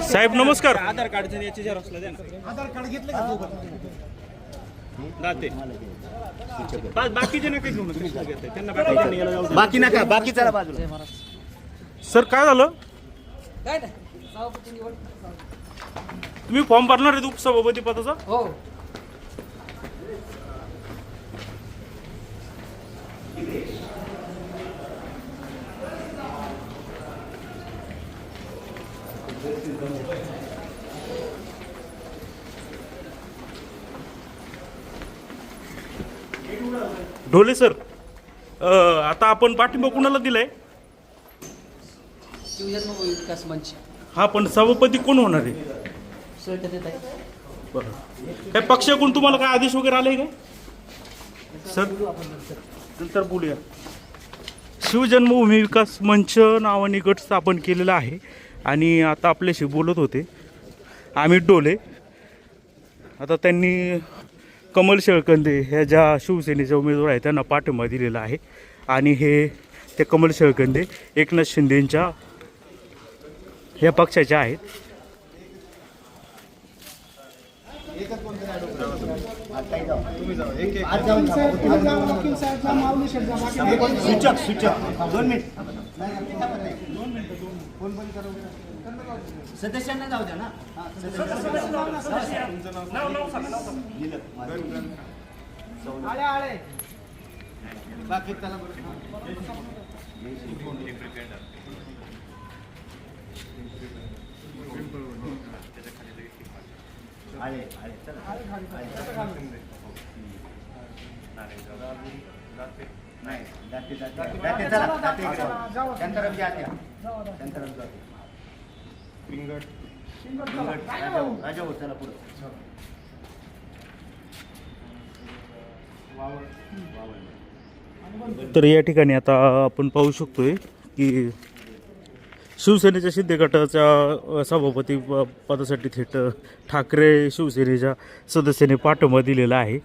साहेब नमस्कार. आधार कार्डचं याची झेरॉक्सला द्या ना. आधार कार्ड घेतलं का सोबत? दाते बाकीचे नका घेऊ नका त्यांना बाकी बाकी नका, बाकी चला बाजूला. सर काय झालं? तुम्ही फॉर्म भरणार आहे उपसभापती पदाचा? हो. ढोले सर, आता आपण पाठिंबा कुणाला दिलाय? शिवजन्म विकास मंच. हा, पण सभापती कोण होणार आहे? देत आहे. बरं, काय पक्षाकडून तुम्हाला काय आदेश वगैरे आले का सर? नंतर बोलूया. शिवजन्मभूमी विकास मंच नावाने गट स्थापन केलेला आहे आणि आता आपल्याशी बोलत होते अमित ढोले. आता त्यांनी कमल शेळकंदे ह्या ज्या शिवसेनेचे उमेदवार आहेत त्यांना पाठिंबा दिलेला आहे आणि हे ते कमल शेळकंदे एकनाथ शिंदेंच्या ह्या पक्षाचे आहेत. सदस्यांना जाऊ द्या ना. बाकी त्याला राजा हो चला पुढे. तर या ठिकाणी आता आपण पाहू शकतोय की शिवसेनेच्या शिंदे गटाच्या सभापती पदासाठी थेट ठाकरे शिवसेनेच्या सदस्याने पाठिंबा दिलेला आहे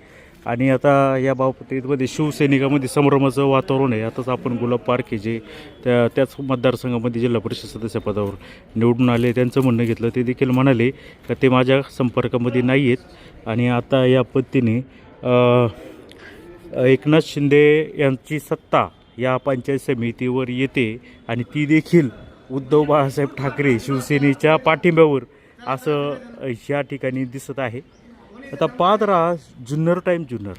आणि आता या बाबतीमध्ये शिवसैनिकामध्ये संभ्रमाचं वातावरण आहे. आताच आपण गुलाब पारखे जे त्याच मतदारसंघामध्ये जिल्हा परिषद सदस्य पदावर निवडून आले त्यांचं म्हणणं घेतलं. ते देखील म्हणाले का ते माझ्या संपर्कामध्ये नाही आहेत आणि आता या पद्धतीने एकनाथ शिंदे यांची सत्ता या पंचायत समितीवर येते आणि ती देखील उद्धव बाळासाहेब ठाकरे शिवसेनेच्या पाठिंब्यावर असं या ठिकाणी दिसत आहे. आता पाहत राहा जुन्नर टाईम जुन्नर.